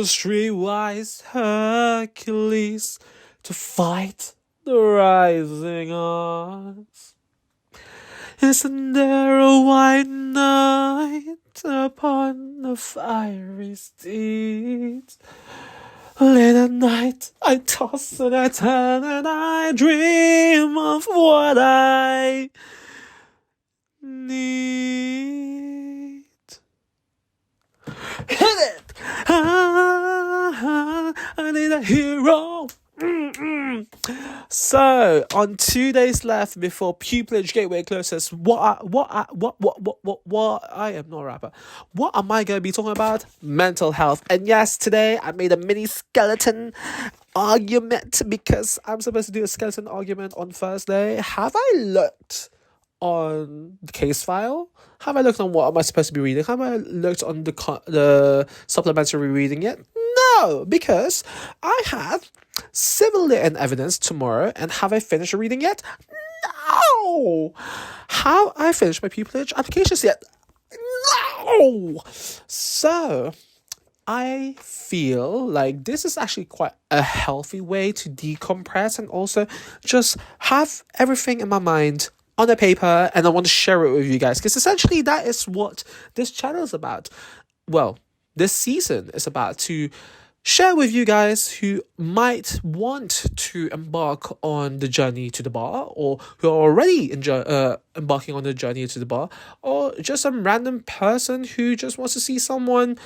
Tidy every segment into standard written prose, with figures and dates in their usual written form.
streetwise Hercules to fight the rising odds. Isn't there a white knight upon the fiery steed? Late at night, I toss and I turn and I dream of what I need. Hit it! I need a hero. So, on 2 days left before pupillage gateway closes, I am not a rapper. What am I going to be talking about? Mental health. And yes, today I made a mini skeleton argument because I'm supposed to do a skeleton argument on Thursday. Have I looked on the case file? Have I looked on what am I supposed to be reading? Have I looked on the supplementary reading yet? No, because I have civil and evidence tomorrow. And have I finished reading yet? No. Have I finished my pupillage applications yet? No. So I feel like this is actually quite a healthy way to decompress and also just have everything in my mind on the paper, and I want to share it with you guys because essentially that is what this channel is about. Well, this season is about to share with you guys who might want to embark on the journey to the bar, or who are already embarking on the journey to the bar, or just some random person who just wants to see someone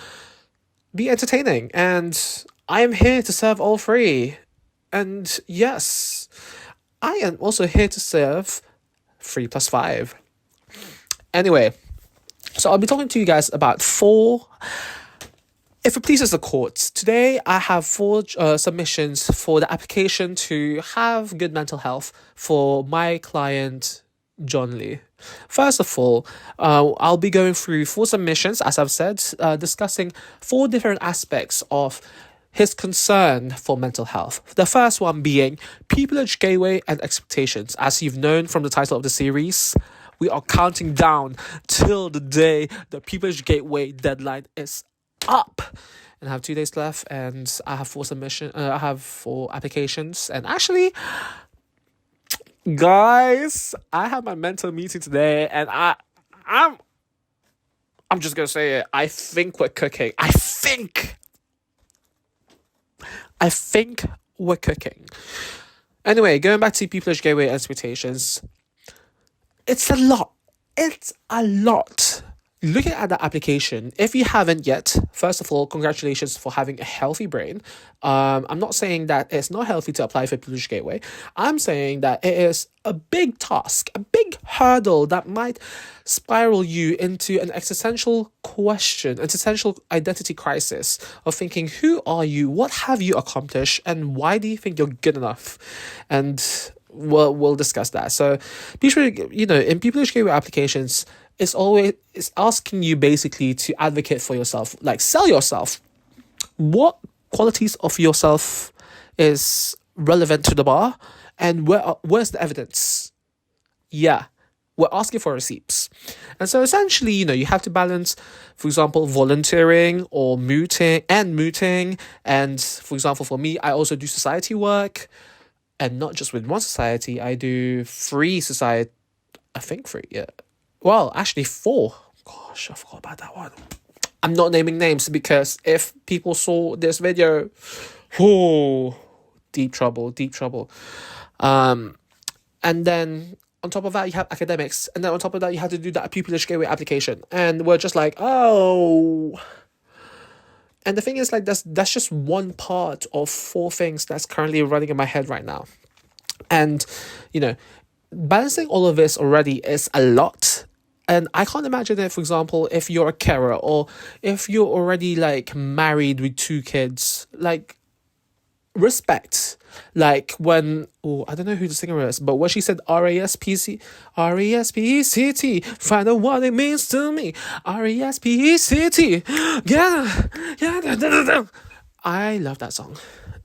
be entertaining. And I am here to serve all three. And yes, I am also here to serve 3 + 5. Anyway, so I'll be talking to you guys about 4, if it pleases the court. Today I have 4 submissions for the application to have good mental health for my client Johnley. First of all, I'll be going through 4 submissions, as I've said, discussing 4 different aspects of his concern for mental health. The first one being pupillage gateway and expectations. As you've known from the title of the series, we are counting down till the day the pupillage gateway deadline is up. And I have 2 days left, and I have 4 applications. And actually, guys, I had my mental meeting today, and I'm just gonna say it. I think we're cooking. I think we're cooking. Anyway, going back to pupillage gateway expectations, it's a lot. Looking at the application, if you haven't yet, first of all, congratulations for having a healthy brain. I'm not saying that it's not healthy to apply for pupillage gateway. I'm saying that it is a big task, a big hurdle that might spiral you into an existential question, existential identity crisis of thinking, who are you? What have you accomplished? And why do you think you're good enough? And we'll discuss that. So, in pupillage gateway applications, it's asking you basically to advocate for yourself, like sell yourself. What qualities of yourself is relevant to the bar, and where's the evidence? Yeah, we're asking for receipts. And so essentially, you have to balance, for example, volunteering or mooting. And for example, for me, I also do society work, and not just with one society. I do 3 society. I think 3, yeah. Well, actually 4. Gosh, I forgot about that one. I'm not naming names because if people saw this video, deep trouble. And then on top of that, you have academics. And then on top of that, you have to do that pupillage gateway application. And we're just like, oh. And the thing is, like, that's just one part of 4 things that's currently running in my head right now. And, balancing all of this already is a lot. And I can't imagine it, for example, if you're a carer or if you're already, like, married with 2 kids. Like, respect. Like, when... Oh, I don't know who the singer is, but when she said R-A-S-P-C-T, find out what it means to me. R-E-S-P-E-C-T. Yeah. I love that song.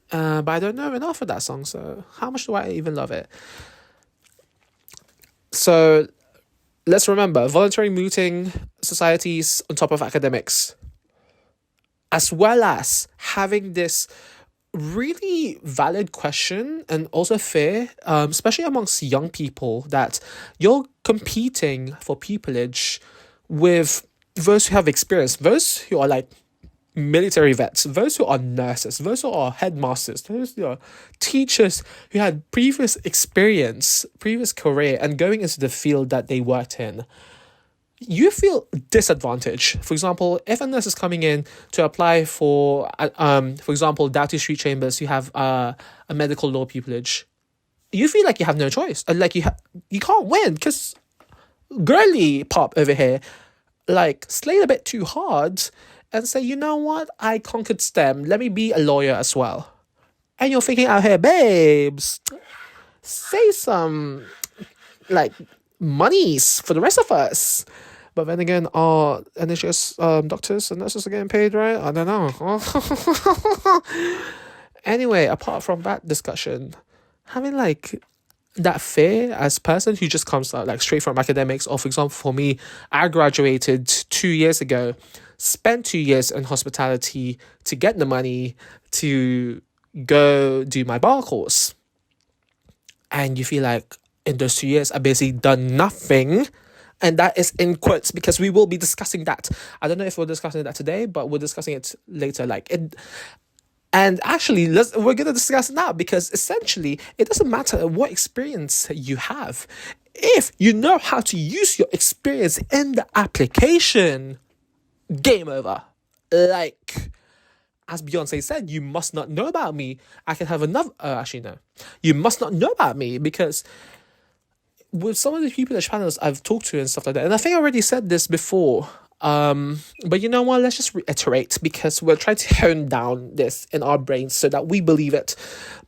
But I don't know enough of that song, so how much do I even love it? So let's remember, voluntary mooting societies on top of academics. as well as having this really valid question and also fear, especially amongst young people, that you're competing for pupillage with those who have experience, those who are like military vets, those who are nurses, those who are headmasters, those who are teachers who had previous experience, previous career, and going into the field that they worked in. You feel disadvantaged. For example, if a nurse is coming in to apply for example, Doughty Street Chambers, you have a medical law pupillage. You feel like you have no choice, like you can't win because girly pop over here, like slayed a bit too hard, and say, you know what, I conquered STEM. Let me be a lawyer as well. And you're thinking out here, babes, say some like monies for the rest of us. But then again, our NHS doctors and nurses are getting paid, right? I don't know. Anyway, apart from that discussion, having like that fear as a person who just comes out like straight from academics, or for example, for me, I graduated 2 years ago, spent 2 years in hospitality to get the money to go do my bar course. And you feel like in those 2 years, I basically done nothing. And that is in quotes because we will be discussing that. I don't know if we're discussing that today, but we're discussing it later. And actually, we're going to discuss it now because essentially, it doesn't matter what experience you have. If you know how to use your experience in the application, game over. Like, as Beyonce said, you must not know about me. I can have another... actually, no. You must not know about me because with some of the people at channels I've talked to and stuff like that, and I think I already said this before, but you know what, let's just reiterate because we're trying to hone down this in our brains so that we believe it.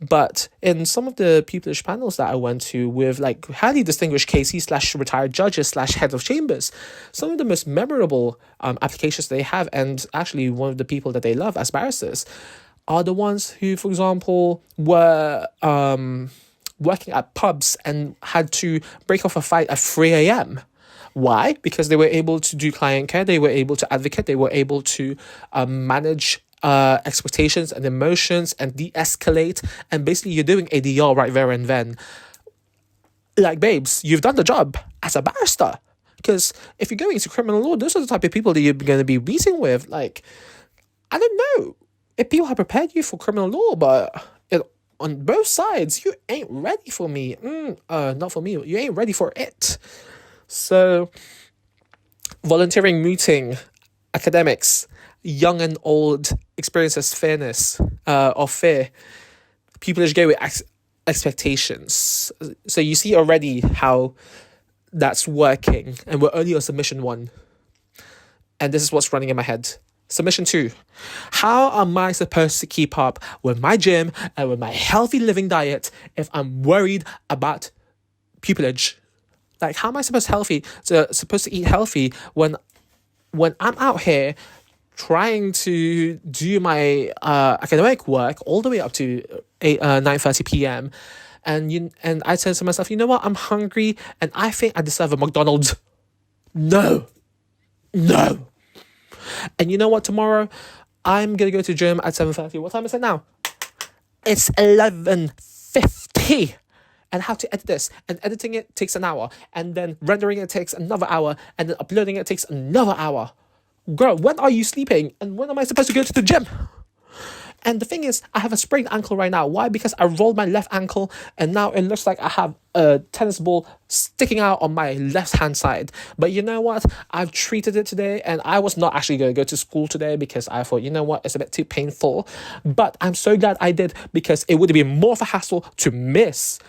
But in some of the peopleish panels that I went to with like highly distinguished KC / retired judges / head of chambers, some of the most memorable applications they have, and actually one of the people that they love as barristers, are the ones who, for example, were working at pubs and had to break off a fight at 3 a.m. Why? Because they were able to do client care, they were able to advocate, they were able to manage expectations and emotions and de-escalate. And basically, you're doing ADR right there and then. Like, babes, you've done the job as a barrister. Because if you're going into criminal law, those are the type of people that you're going to be meeting with. Like, I don't know if people have prepared you for criminal law, but on both sides, you ain't ready for me. Not for me. You ain't ready for it. So, volunteering, mooting, academics, young and old, experiences fairness or fear. People just go with expectations. So you see already how that's working, and we're only on submission 1. And this is what's running in my head. Submission 2. How am I supposed to keep up with my gym and with my healthy living diet if I'm worried about pupillage? Like, how am I supposed to eat healthy when I'm out here trying to do my academic work all the way up to 9:30 p.m. and I said to myself, you know what? I'm hungry and I think I deserve a McDonald's. No. And you know what? Tomorrow, I'm going to go to the gym at 7:30. What time is it now? It's 11:50. And how to edit this. And editing it takes an hour. And then rendering it takes another hour. And then uploading it takes another hour. Girl, when are you sleeping? And when am I supposed to go to the gym? And the thing is, I have a sprained ankle right now. Why? Because I rolled my left ankle and now it looks like I have a tennis ball sticking out on my left-hand side. But you know what? I've treated it today and I was not actually going to go to school today because I thought, you know what? It's a bit too painful. But I'm so glad I did because it would have been more of a hassle to miss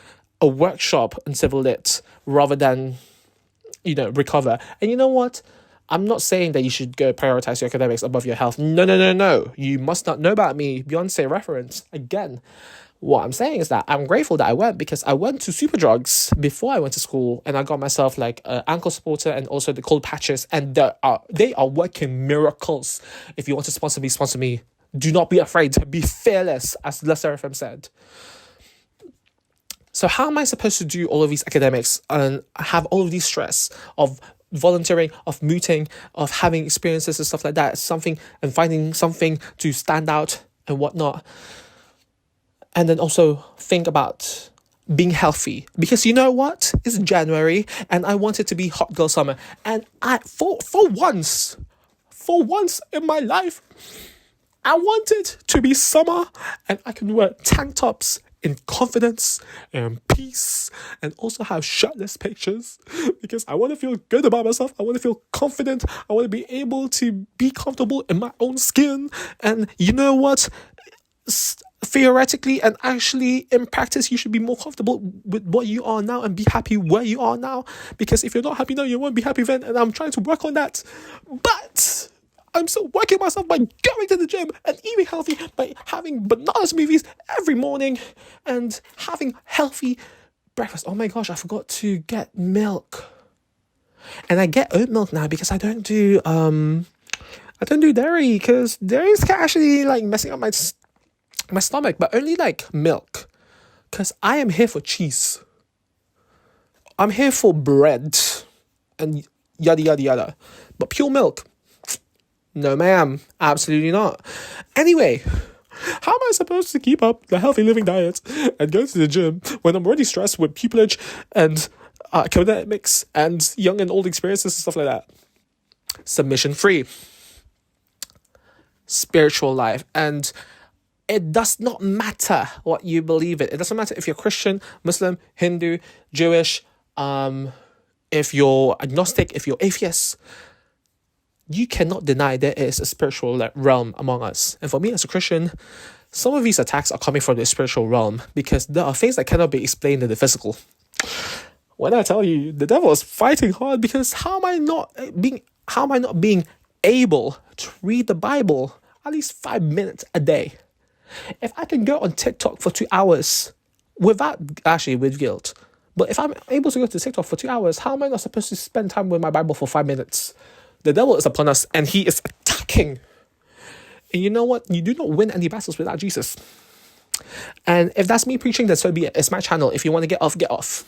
a workshop in civil lit rather than, recover. And you know what? I'm not saying that you should go prioritize your academics above your health. No. You must not know about me. Beyonce reference. Again, what I'm saying is that I'm grateful that I went because I went to Superdrugs before I went to school and I got myself like an ankle supporter and also the cold patches, and they are working miracles. If you want to sponsor me. Do not be afraid. Be fearless, as Les Seraphim said. So how am I supposed to do all of these academics and have all of these stress of volunteering, of mooting, of having experiences and stuff like that, something and finding something to stand out and whatnot. And then also think about being healthy, because you know what? It's January and I want it to be hot girl summer. And I for once in my life, I want it to be summer and I can wear tank tops in confidence and peace, and also have shirtless pictures, because I want to feel good about myself. I want to feel confident. I want to be able to be comfortable in my own skin. And you know what? Theoretically and actually in practice, you should be more comfortable with what you are now and be happy where you are now, because if you're not happy now, you won't be happy then, and I'm trying to work on that. But I'm still working myself by going to the gym and eating healthy, by having banana smoothies every morning and having healthy breakfast. Oh my gosh, I forgot to get milk. And I get oat milk now because I don't do dairy, because dairy is actually like messing up my stomach, but only like milk, because I am here for cheese. I'm here for bread and yada yada yada. But pure milk, no ma'am, absolutely not. Anyway, how am I supposed to keep up the healthy living diet and go to the gym when I'm already stressed with pupillage and academics and young and old experiences and stuff like that? Submission free. Spiritual life. And it does not matter what you believe in. It doesn't matter if you're Christian, Muslim, Hindu, Jewish, if you're agnostic, if you're atheist. You cannot deny there is a spiritual realm among us. And for me as a Christian, some of these attacks are coming from the spiritual realm, because there are things that cannot be explained in the physical. When I tell you, the devil is fighting hard, because how am I not being able to read the Bible at least 5 minutes a day? If I can go on TikTok for 2 hours with guilt, but if I'm able to go to TikTok for 2 hours, how am I not supposed to spend time with my Bible for 5 minutes? The devil is upon us and he is attacking. And you know what? You do not win any battles without Jesus. And if that's me preaching, then so be it. It's my channel. If you want to get off, get off.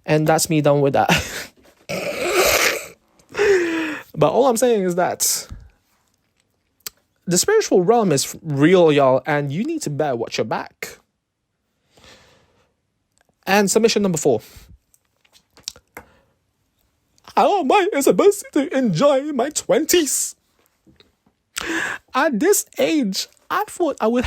And that's me done with that. But all I'm saying is that the spiritual realm is real, y'all, and you need to better watch your back. And submission number 4. How am I supposed to enjoy my 20s? At this age, I thought I would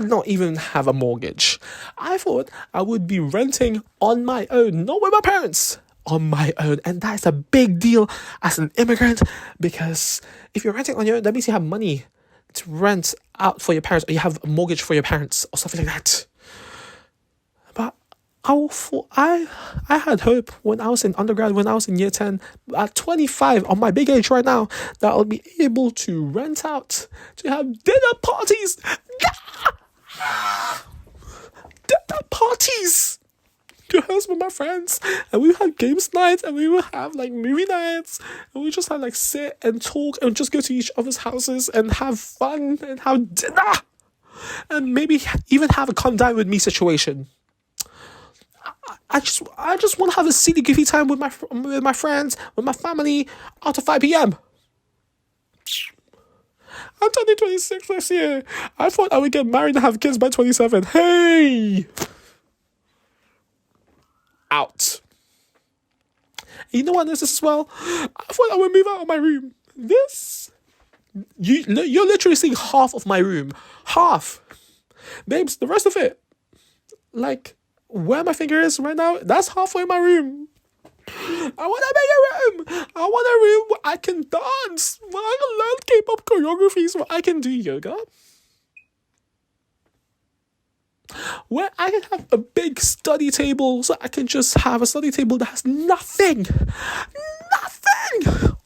not even have a mortgage. I thought I would be renting on my own, not with my parents, on my own. And that is a big deal as an immigrant, because if you're renting on your own, that means you have money to rent out for your parents, or you have a mortgage for your parents or something like that. But I had hope when I was in undergrad, when I was in year 10, at 25, on my big age right now, that I'll be able to rent out, to have dinner parties. Dinner parties! To host with my friends, and we would have games nights, and we would have like movie nights, and we just have like sit and talk and just go to each other's houses and have fun and have dinner, and maybe even have a come dine with me situation. I just want to have a silly goofy time with my friends, with my family after 5 p.m. I'm turning 26 next year. I thought I would get married and have kids by 27. Hey! Out. You know what this is as well? I thought I would move out of my room. You're literally seeing half of my room. Half. Babes, the rest of it, like, where my finger is right now, that's halfway my room. I want a bigger room. I want a room where I can dance, where I can learn K-pop choreographies, where I can do yoga, where I can have a big study table, so I can just have a study table that has nothing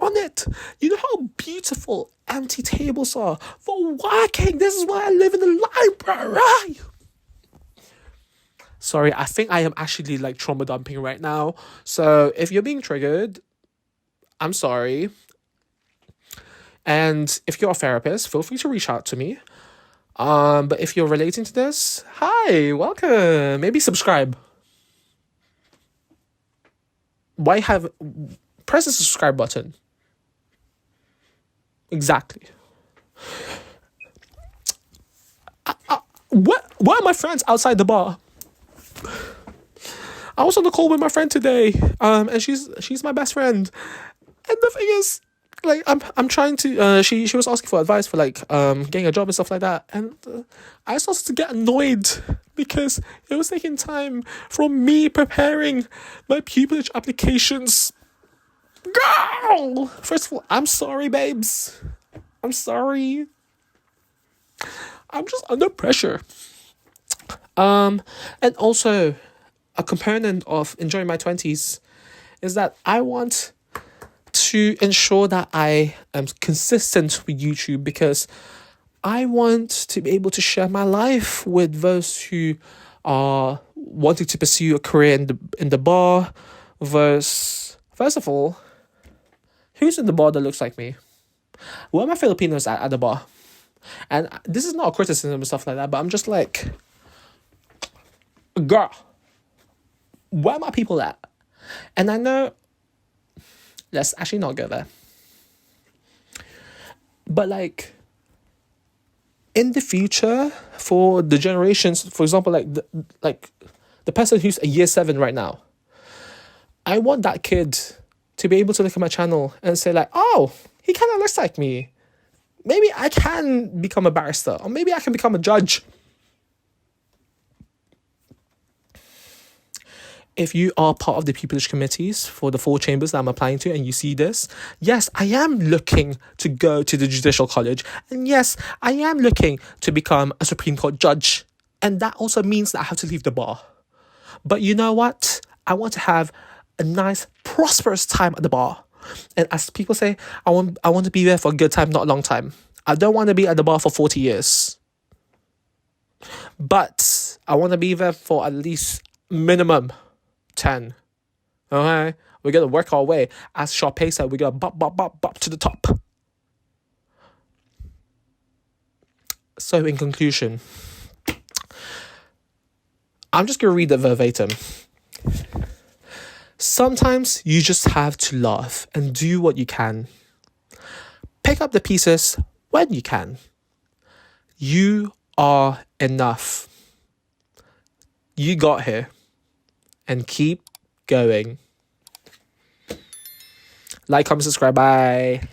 on it. You know how beautiful empty tables are for working. This is why I live in the library. Sorry, I think I am actually like trauma dumping right now. So if you're being triggered, I'm sorry. And if you're a therapist, feel free to reach out to me. But if you're relating to this, hi, welcome. Maybe subscribe. Why have press the subscribe button? Exactly. What are my friends outside the bar? I was on the call with my friend today, and she's my best friend. And the thing is, like, I'm trying to. She was asking for advice for like getting a job and stuff like that, and I started to get annoyed because it was taking time from me preparing my pupillage applications. Girl, first of all, I'm sorry, babes. I'm sorry. I'm just under pressure. And also, a component of enjoying my 20s is that I want to ensure that I am consistent with YouTube, because I want to be able to share my life with those who are wanting to pursue a career in the bar. First of all, who's in the bar that looks like me? Where are my Filipinos at the bar? And this is not a criticism and stuff like that, but I'm just like, girl, where are my people at? And I know, let's actually not go there. But like, in the future, for the generations, for example, like the person who's a year 7 right now, I want that kid to be able to look at my channel and say like, oh, he kind of looks like me. Maybe I can become a barrister, or maybe I can become a judge. If you are part of the pupillage committees for the 4 chambers that I'm applying to and you see this, yes, I am looking to go to the Judicial College. And yes, I am looking to become a Supreme Court judge. And that also means that I have to leave the bar. But you know what? I want to have a nice, prosperous time at the bar. And as people say, I want to be there for a good time, not a long time. I don't want to be at the bar for 40 years. But I want to be there for at least minimum 10. Okay? We're going to work our way. As Sharpay said, we're going to bop to the top. So in conclusion, I'm just going to read it verbatim. Sometimes you just have to laugh and do what you can. Pick up the pieces when you can. You are enough. You got here. And keep going. Like, comment, subscribe. Bye.